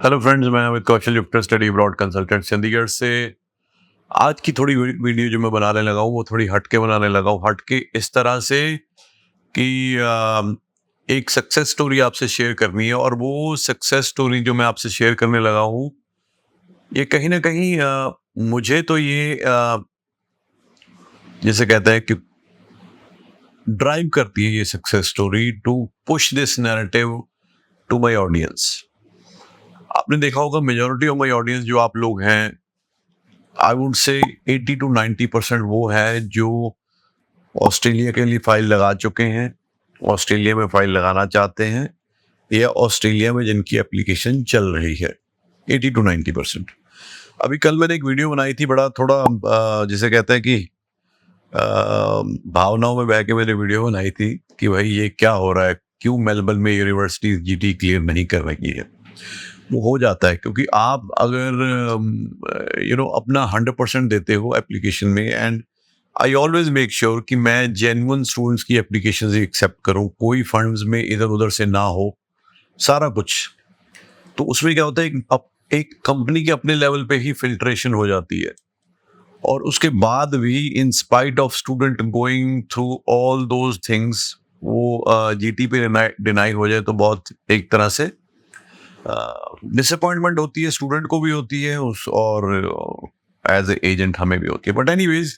Hello friends, मैं अमित कौशल, युक्ता study abroad consultant Chandigarh से। आज की थोड़ी वीडियो जो मैं बनाने लगा हूँ वो थोड़ी हटके बनाने लगा हूँ। हटके इस तरह से कि एक सक्सेस स्टोरी आपसे शेयर करनी है, और वो सक्सेस स्टोरी जो मैं आपसे शेयर करने लगा हूँ ये कहीं ना कहीं मुझे तो ये जैसे कहते हैं कि ड्राइव करती है ये success story to push this narrative to my audience. आपने देखा होगा मेजॉरिटी ऑफ माय ऑडियंस जो आप लोग हैं, आई वुड से 80 to 90% वो है जो ऑस्ट्रेलिया के लिए फाइल लगा चुके हैं, ऑस्ट्रेलिया में फाइल लगाना चाहते हैं, या ऑस्ट्रेलिया में जिनकी एप्लीकेशन चल रही है। 80 to 90%। अभी कल मैंने एक वीडियो बनाई थी, बड़ा थोड़ा जिसे कहते हैं कि भावनाओं में बह के मैंने वीडियो बनाई थी कि भाई ये क्या हो रहा है, क्यों मेलबर्न में यूनिवर्सिटी जीटी क्लियर नहीं कर रही है। वो हो जाता है क्योंकि आप अगर अपना 100% देते हो एप्लीकेशन में, and I always make sure कि मैं जेन्युइन स्टूडेंट्स की एप्लीकेशन ही एक्सेप्ट करूं, कोई फंड्स में इधर उधर से ना हो, सारा कुछ। तो उसमें क्या होता है, एक कंपनी के अपने लेवल पे ही फिल्ट्रेशन हो जाती है, और उसके बाद भी in spite of student going through all those things वो जीटी पे डिनाई हो जाए तो बहुत एक तरह से डिसअपॉइंटमेंट होती है, स्टूडेंट को भी होती है और एज ए एजेंट हमें भी होती है। बट एनीवेज,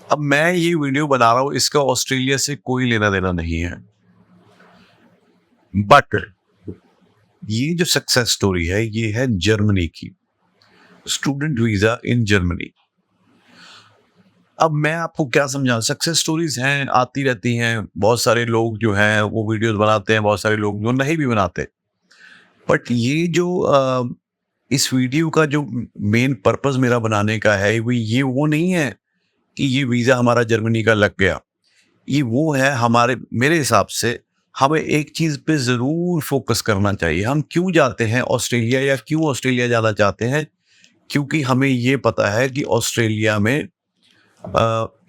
अब मैं ये वीडियो बना रहा हूँ, इसका ऑस्ट्रेलिया से कोई लेना देना नहीं है। बट ये जो सक्सेस स्टोरी है ये है जर्मनी की, स्टूडेंट वीजा इन जर्मनी। अब मैं आपको क्या समझाऊं, सक्सेस स्टोरीज हैं, आती रहती हैं, बहुत सारे लोग जो हैं वो वीडियोस बनाते हैं, बहुत सारे लोग जो नहीं भी बनाते। बट ये जो इस वीडियो का जो मेन पर्पस मेरा बनाने का है वो नहीं है कि ये वीज़ा हमारा जर्मनी का लग गया। ये वो है, मेरे हिसाब से हमें एक चीज़ पे ज़रूर फोकस करना चाहिए। हम क्यों जाते हैं ऑस्ट्रेलिया, या क्यों ऑस्ट्रेलिया जाना चाहते हैं? क्योंकि हमें ये पता है कि ऑस्ट्रेलिया में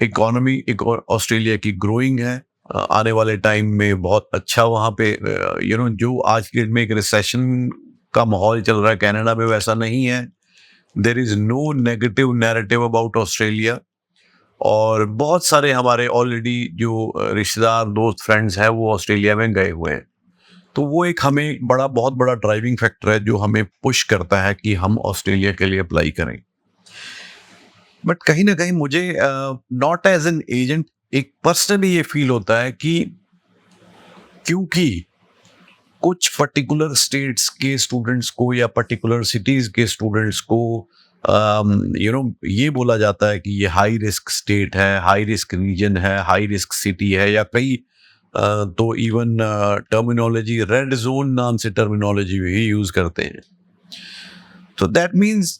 इकोनॉमी ऑस्ट्रेलिया की ग्रोइंग है। आने वाले टाइम में बहुत अच्छा वहाँ पे जो आज की डेट में एक रिसेशन का माहौल चल रहा है, कनाडा में वैसा नहीं है। There is no negative narrative about Australia, और बहुत सारे हमारे ऑलरेडी जो रिश्तेदार, दोस्त, फ्रेंड्स हैं वो ऑस्ट्रेलिया में गए हुए हैं। तो वो एक हमें बहुत बड़ा ड्राइविंग फैक्टर है जो हमें पुश करता है कि हम ऑस्ट्रेलिया के लिए अप्लाई करें। बट कहीं ना कहीं मुझे नॉट एज एन एजेंट, एक पर्सनली ये फील होता है कि क्योंकि कुछ पर्टिकुलर स्टेट्स के स्टूडेंट्स को या पर्टिकुलर सिटीज के स्टूडेंट्स को ये बोला जाता है कि ये हाई रिस्क स्टेट है, हाई रिस्क रीजन है, हाई रिस्क सिटी है, या कई तो इवन टर्मिनोलॉजी रेड जोन नाम से टर्मिनोलॉजी भी यूज करते हैं। तो दैट मीन्स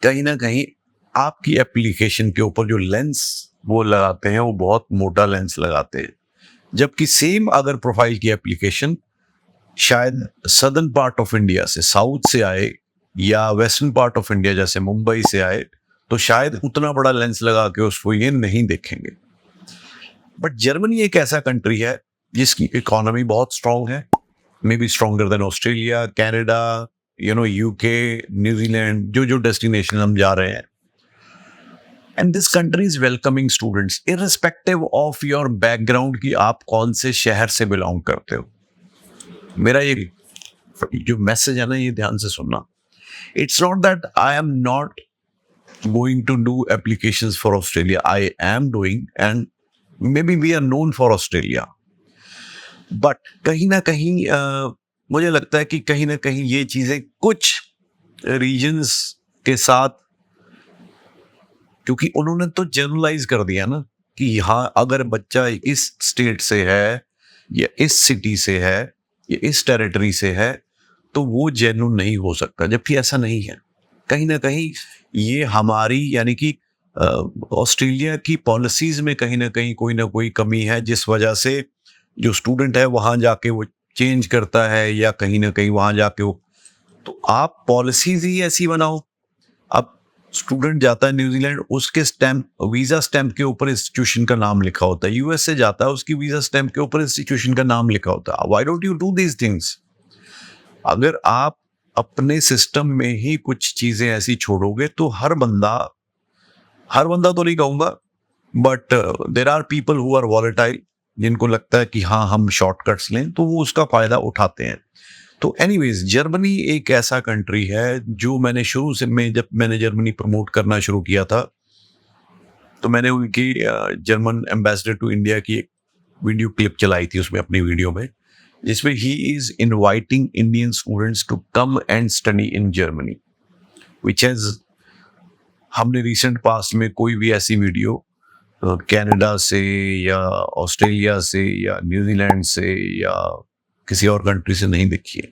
कहीं ना कहीं आपकी एप्लीकेशन के ऊपर जो लेंस वो लगाते हैं वो बहुत मोटा लेंस लगाते हैं, जबकि सेम अगर प्रोफाइल की एप्लीकेशन शायद सदर्न पार्ट ऑफ इंडिया से, साउथ से आए, या वेस्टर्न पार्ट ऑफ इंडिया जैसे मुंबई से आए, तो शायद उतना बड़ा लेंस लगा के उसको ये नहीं देखेंगे। बट जर्मनी एक ऐसा कंट्री है जिसकी इकोनॉमी बहुत स्ट्रांग है, may be stronger than Australia, Canada, UK, New Zealand, जो डेस्टिनेशन हम जा रहे हैं। And this country is welcoming students irrespective of your background कि आप कौन से शहर से बिलोंग करते हो। मेरा ये जो मैसेज है ना, ये ध्यान से सुनना। It's not that I am not going to do applications for Australia, I am doing, and may be we are known for Australia. But कहीं ना कहीं मुझे लगता है कि कहीं ना कहीं ये चीजें कुछ रीजन्स के साथ, क्योंकि उन्होंने तो जनरलाइज कर दिया ना कि यहाँ अगर बच्चा इस स्टेट से है, या इस सिटी से है, या इस टेरिटरी से है, तो वो जेन्युइन नहीं हो सकता, जबकि ऐसा नहीं है। कहीं ना कहीं ये हमारी, यानी कि ऑस्ट्रेलिया की पॉलिसीज में कहीं ना कोई कमी है, जिस वजह से जो स्टूडेंट है वहाँ जाके वो चेंज करता है, या कहीं ना कहीं वहाँ जाके वो, तो आप पॉलिसीज ही ऐसी बनाओ। अब स्टूडेंट जाता है न्यूजीलैंड, उसके वीजा स्टैंप के ऊपर इंस्टीट्यूशन का नाम लिखा होता है। यूएस से जाता है, उसकी वीजा स्टैंप के ऊपर इंस्टीट्यूशन का नाम लिखा होता है। Why don't you do these things? अगर आप अपने सिस्टम में ही कुछ चीजें ऐसी छोड़ोगे तो हर बंदा तो नहीं कहूंगा, but there are people who are volatile, जिनको लगता है कि हाँ हम शॉर्टकट्स लें, तो वो उसका फायदा उठाते हैं। तो एनीवेज, जर्मनी एक ऐसा कंट्री है जो मैंने शुरू से, जब मैंने जर्मनी प्रमोट करना शुरू किया था, तो मैंने उनकी जर्मन एम्बेसडर टू इंडिया की एक वीडियो क्लिप चलाई थी उसमें, अपनी वीडियो में, जिसमें he is inviting Indian students to come and study in Germany, which has, हमने रिसेंट पास्ट में कोई भी ऐसी वीडियो कनाडा से या ऑस्ट्रेलिया से या न्यूजीलैंड से या किसी और कंट्री से नहीं देखी है।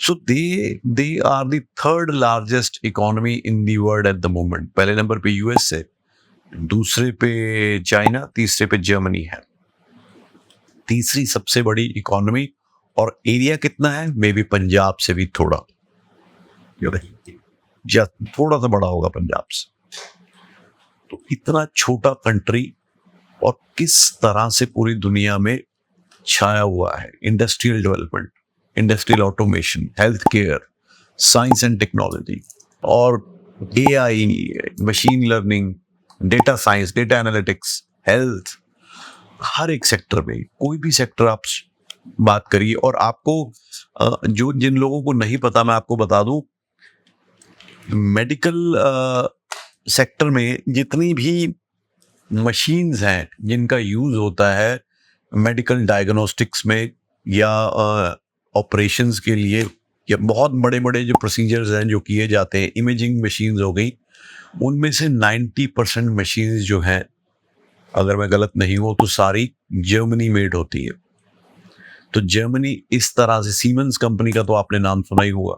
So they are the third largest economy in the world at the moment. पहले नंबर पे यूएस है, दूसरे पे चाइना, तीसरे पे जर्मनी है। तीसरी सबसे बड़ी इकोनॉमी, और एरिया कितना है, मे बी पंजाब से भी थोड़ा या थोड़ा सा बड़ा होगा पंजाब से। तो इतना छोटा कंट्री, और किस तरह से पूरी दुनिया में छाया हुआ है। Industrial development, industrial automation, health care, science and technology, और AI, machine learning, data science, data analytics, health, हर एक सेक्टर में, कोई भी सेक्टर आप बात करिए। और आपको जो जिन लोगों को नहीं पता, मैं आपको बता दूं, मेडिकल सेक्टर में जितनी भी मशीन्स हैं जिनका यूज होता है मेडिकल डायग्नोस्टिक्स में या ऑपरेशंस के लिए, या बहुत बड़े बड़े जो प्रोसीजर्स हैं जो किए जाते हैं, इमेजिंग मशीन्स हो गई, उनमें से 90% मशीन्स जो हैं, अगर मैं गलत नहीं हूँ तो सारी जर्मनी मेड होती है। तो जर्मनी इस तरह से, सीमेंस कंपनी का तो आपने नाम सुना ही होगा।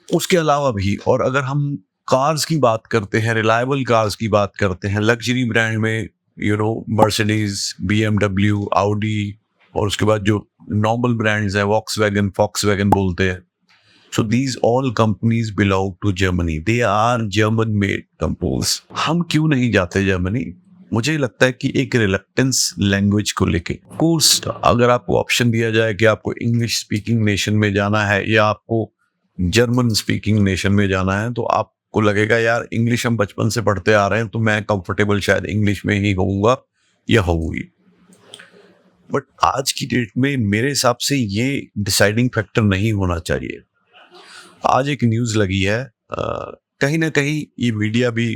उसके अलावा भी, और अगर हम कार्स की बात करते हैं, रिलायबल कार्स की बात करते हैं, लग्जरी ब्रांड में मर्सिडीज, BMW, ऑडी, और उसके बाद जो नॉर्मल ब्रांड्स हैं, वॉक्सवैगन बोलते हैं। So these all companies belong to Germany, they are German made companies. हम क्यों नहीं जाते जर्मनी? मुझे लगता है कि एक रिलक्टेंस लैंग्वेज को लेके। कोर्स, अगर आपको ऑप्शन दिया जाए कि आपको इंग्लिश स्पीकिंग नेशन में जाना है या आपको जर्मन स्पीकिंग नेशन में जाना है, तो आपको लगेगा यार इंग्लिश हम बचपन से पढ़ते आ रहे हैं, तो मैं कंफर्टेबल शायद इंग्लिश में ही होऊंगा या होऊंगी। बट आज की डेट में मेरे हिसाब से ये डिसाइडिंग फैक्टर नहीं होना चाहिए। आज एक न्यूज़ लगी है, कहीं ना कहीं ये मीडिया भी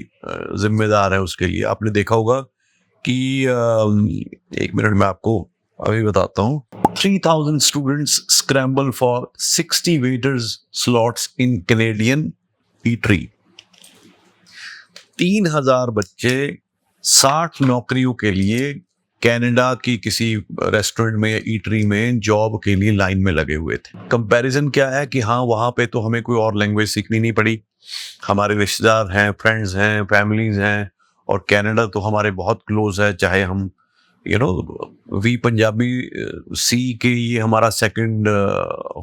जिम्मेदार है उसके लिए। आपने देखा होगा कि एक मिनट में आपको अभी बताता हूँ। 3,000 students scramble for 60 waiters slots in Canadian eatery। 3,000 बच्चे 60 नौकरियों के लिए कनाडा की किसी रेस्टोरेंट में या ईटरी में जॉब के लिए लाइन में लगे हुए थे। कंपैरिजन क्या है कि हाँ, वहाँ पे तो हमें कोई और लैंग्वेज सीखनी नहीं पड़ी, हमारे रिश्तेदार हैं, फ्रेंड्स हैं, फैमिलीज हैं, और कनाडा तो हमारे बहुत क्लोज है। चाहे हम वी पंजाबी सी के, ये हमारा सेकंड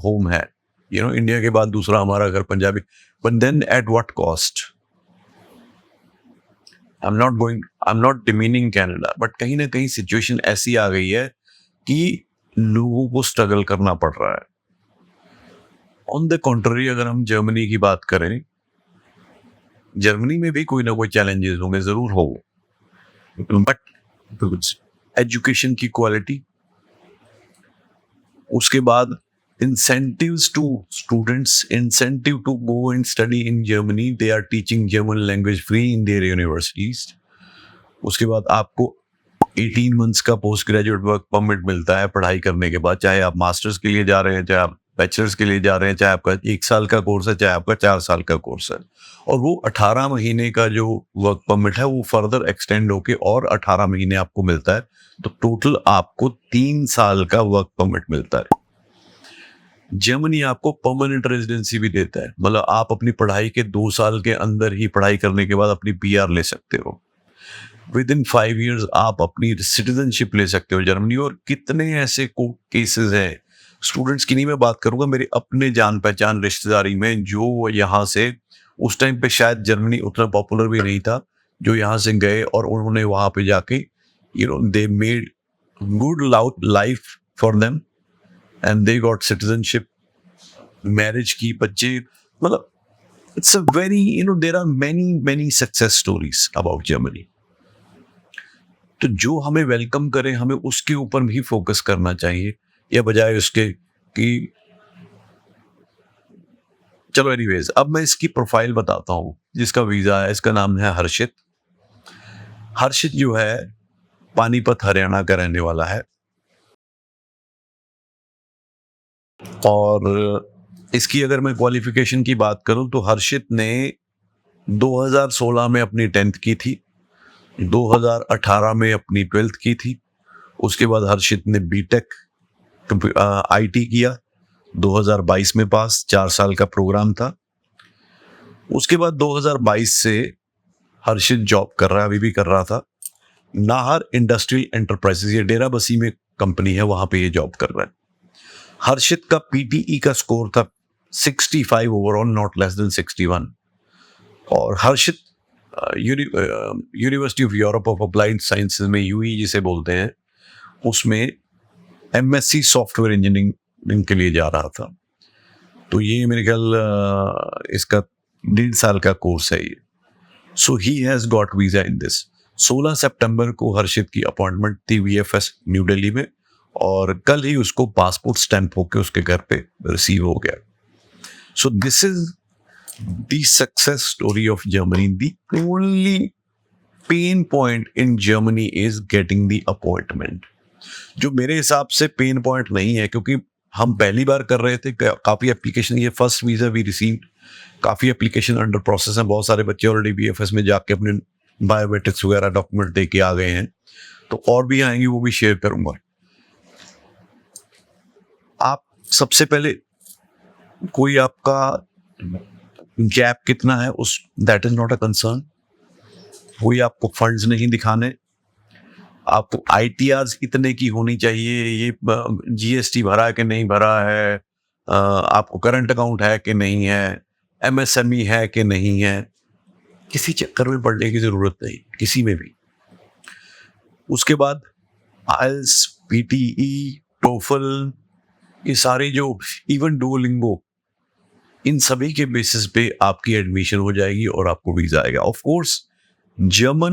होम है, इंडिया के बाद दूसरा हमारा घर Punjabi. But then at what cost? I am not demeaning Canada, but कहीं ना कहीं सिचुएशन ऐसी आ गई है कि लोगों को स्ट्रगल करना पड़ रहा है। ऑन द कॉन्ट्ररी, अगर हम जर्मनी की बात करें, जर्मनी में भी कोई ना कोई चैलेंजेस होंगे, जरूर हो, बट एजुकेशन की क्वालिटी, उसके बाद incentives to students, incentive to go and study in Germany, they are teaching German language free in their universities। उसके बाद आपको 18 months का पोस्ट ग्रेजुएट वर्क परमिट मिलता है पढ़ाई करने के बाद, चाहे आप मास्टर्स के लिए जा रहे हैं, चाहे आप बैचलर्स के लिए जा रहे हैं, चाहे आपका 1 साल का कोर्स है, चाहे आपका 4 साल का कोर्स है। और वो 18 महीने का जो वर्क परमिट है वो फर्दर एक्सटेंड होके और 18 महीने आपको मिलता है, तो टोटल आपको 3 साल का वर्क परमिट मिलता है। जर्मनी आपको परमानेंट रेजिडेंसी भी देता है, मतलब आप अपनी पढ़ाई के 2 साल के अंदर ही पढ़ाई करने के बाद अपनी PR ले सकते हो। विद इन 5 years आप अपनी सिटीजनशिप ले सकते हो जर्मनी। और कितने ऐसे केसेस हैं, स्टूडेंट्स की नहीं मैं बात करूंगा, मेरे अपने जान पहचान रिश्तेदारी में, जो यहाँ से, उस टाइम पे शायद जर्मनी उतना पॉपुलर भी नहीं था, जो यहाँ से गए और उन्होंने वहाँ पे जाके they made good life for them, and they got citizenship, marriage की, बच्चे, मतलब it's a very, there are many many success stories about Germany. तो जो हमें वेलकम करे हमें उसके ऊपर भी फोकस करना चाहिए, या बजाय उसके कि चलो एनीवेज। अब मैं इसकी प्रोफाइल बताता हूँ जिसका वीजा है। इसका नाम है हर्षित। हर्षित जो है पानीपत हरियाणा का रहने वाला है, और इसकी अगर मैं क्वालिफिकेशन की बात करूं तो हर्षित ने 2016 में अपनी 10th की थी, 2018 में अपनी 12th की थी। उसके बाद हर्षित ने बीटेक आईटी किया, 2022 में पास, 4 साल का प्रोग्राम था। उसके बाद 2022 से हर्षित जॉब कर रहा है, अभी भी कर रहा था, नाहर इंडस्ट्रियल एंटरप्राइजेज, ये डेरा बसी में कंपनी है, वहां पे ये जॉब कर रहा है। हर्षित का पीटीई का स्कोर था 65 ओवरऑल, नॉट लेस देन 61। और Harshit university of Europe of applied sciences में, यूई जिसे बोलते हैं, उसमें एमएससी सॉफ्टवेयर इंजीनियरिंग के लिए जा रहा था। तो ये मेरे ख्याल इसका 1.5 साल का कोर्स है ये। So he has got visa in this. 16 सितंबर को हर्षित की अपॉइंटमेंट थी वीएफएस न्यू दिल्ली में, और कल ही उसको पासपोर्ट स्टैंप होके उसके घर पे रिसीव हो गया। So this is the success story of Germany. The only pain point in Germany is getting the appointment, जो मेरे हिसाब से पेन पॉइंट नहीं है, क्योंकि हम पहली बार कर रहे थे, काफी एप्लीकेशन, ये फर्स्ट वीजा वी रिसीव्ड, काफी एप्लीकेशन अंडर प्रोसेस है, बहुत सारे बच्चे ऑलरेडी बीएफएस में जाके अपने बायोमेट्रिक्स वगैरह डॉक्यूमेंट दे के आ गए हैं, तो और भी आएंगे, वो भी शेयर करूंगा। आप सबसे पहले कोई आपका गैप कितना है उस, that is not a concern. कोई आपको फंड्स नहीं दिखाने, आपको आईटीआर कितने की होनी चाहिए, ये जीएसटी भरा है कि नहीं भरा है, आपको करंट अकाउंट है कि नहीं है, एमएसएमई है कि नहीं है, किसी चक्कर में पड़ने की जरूरत नहीं, किसी में भी। उसके बाद आइल्स, पीटीई, टोफल, ये सारे जो, इवन डुओलिंगो, इन सभी के बेसिस पे आपकी एडमिशन हो जाएगी और आपको वीजा आएगा। ऑफ कोर्स जर्मन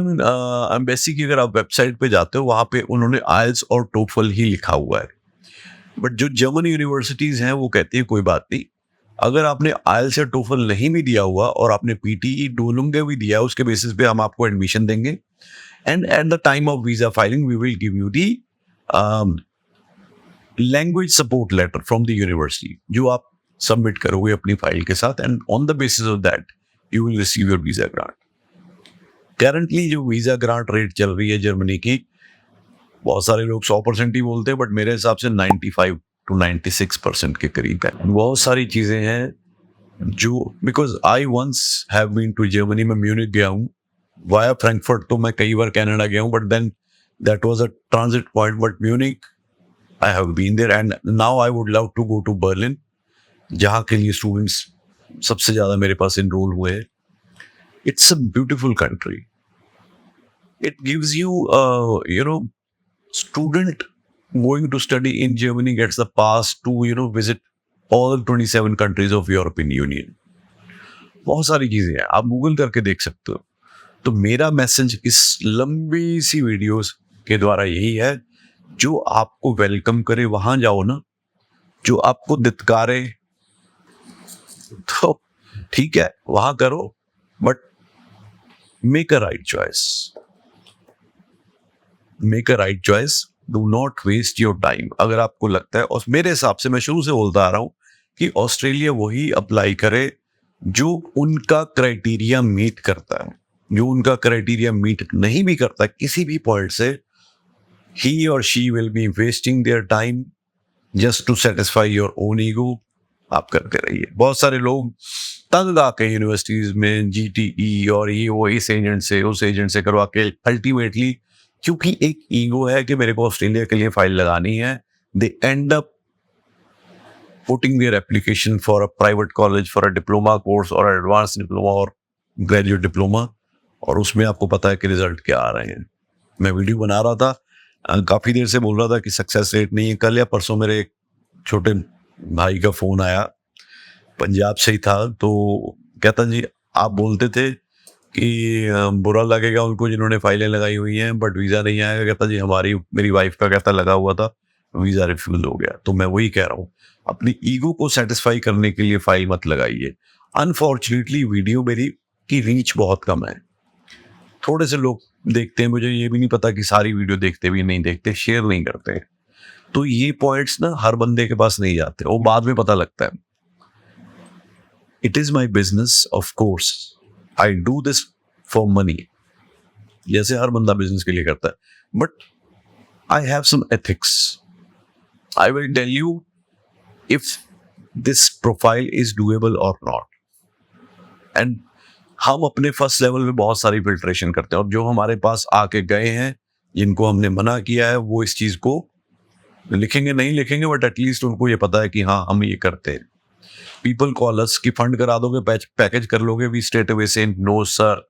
एम्बेसी की अगर आप वेबसाइट पे जाते हो, वहां पे उन्होंने आइल्स और टोफल ही लिखा हुआ है, बट जो जर्मन यूनिवर्सिटीज हैं वो कहती है कोई बात नहीं, अगर आपने आइल्स या टोफल नहीं भी दिया हुआ और आपने पीटीई डुओलिंगो भी दिया, उसके बेसिस पे हम आपको एडमिशन देंगे, and at the time of visa filing we will give you the language support letter from the university, जो आप सबमिट करोगे अपनी फाइल के साथ, and on the basis of that you will receive your visa grant. Currently जो visa grant rate चल रही है जर्मनी की, बहुत सारे लोग 100% ही बोलते हैं, बट मेरे हिसाब से 95 to 96% के करीब है। बहुत सारी चीजें हैं जो, because I once have been to Germany, मैं म्यूनिक गया हूँ वाया फ्रैंकफर्ट, तो मैं कई बार कनाडा गया हूँ, but then that was a transit point, but Munich I have been there, and now I would love to go to Berlin, जहाँ के लिए स्टूडेंट्स सबसे ज्यादा मेरे पास इनरोल हुए हैं। It's a beautiful country. It gives you student going to study in Germany gets the pass to visit all 27 countries of European Union. बहुत सारी चीजें हैं, आप गूगल करके देख सकते हो। तो मेरा मैसेज इस लंबी सी वीडियोस के द्वारा यही है, जो आपको वेलकम करे वहां जाओ ना, जो आपको धिक्कारे तो ठीक है वहां करो, but make a right choice, make a right choice, do not waste your time. अगर आपको लगता है, और मेरे हिसाब से मैं शुरू से बोलता आ रहा हूं कि ऑस्ट्रेलिया वही अप्लाई करे जो उनका क्राइटेरिया मीट करता है। जो उनका क्राइटेरिया मीट नहीं भी करता किसी भी पॉइंट से, ही और she will be wasting their time just to satisfy your own ego. आप करते रहिए। बहुत सारे लोग तंग आके यूनिवर्सिटीज में जीटीई और ये वो इस एजेंट से उस एजेंट से करवा के, अल्टीमेटली क्योंकि एक ईगो है कि मेरे को ऑस्ट्रेलिया के लिए फाइल लगानी है, they end up putting their application for a private college, for a diploma course और एडवांस डिप्लोमा और ग्रेजुएट डिप्लोमा, और उसमें आपको पता है कि रिजल्ट क्या आ रहे हैं। मैं वीडियो बना रहा था, काफी देर से बोल रहा था कि सक्सेस रेट नहीं है। कल या परसों मेरे छोटे भाई का फ़ोन आया, पंजाब से ही था, तो कहता जी आप बोलते थे कि बुरा लगेगा उनको जिन्होंने फाइलें लगाई हुई हैं बट वीज़ा नहीं आएगा। कहता जी हमारी मेरी वाइफ़ का कहता लगा हुआ था, वीज़ा रिफ्यूज़ हो गया। तो मैं वही कह रहा हूँ, अपनी ईगो को सैटिस्फाई करने के लिए फाइल मत लगाइए। अनफॉर्चुनेटली वीडियो मेरी की रीच बहुत कम है। थोड़े से लोग देखते हैं, मुझे ये भी नहीं पता कि सारी वीडियो देखते भी नहीं देखते, शेयर नहीं करते। तो ये पॉइंट्स ना हर बंदे के पास नहीं जाते, वो बाद में पता लगता है। It is my business, of course I do this for money, जैसे हर बंदा बिजनेस के लिए करता है, but I have some ethics. I will tell you if this profile is doable और नॉट। एंड हम अपने फर्स्ट लेवल में बहुत सारी फिल्ट्रेशन करते हैं, और जो हमारे पास आके गए हैं, जिनको हमने मना किया है, वो इस चीज को लिखेंगे नहीं लिखेंगे, बट एटलीस्ट उनको ये पता है कि हाँ हम ये करते हैं। पीपल कॉल अस कि फंड करा दोगे, पैकेज कर लोगे, वी स्ट्रेट अवे से नो सर।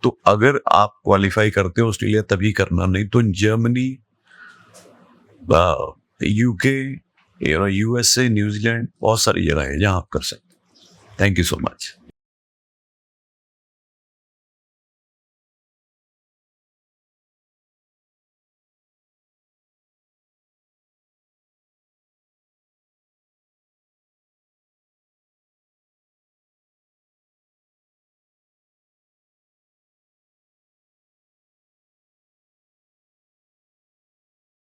तो अगर आप क्वालिफाई करते हो ऑस्ट्रेलिया तभी करना, नहीं तो जर्मनी, यूके, यूएसए, न्यूजीलैंड, बहुत सारी जगह है जहां आप कर सकते। Thank you so much.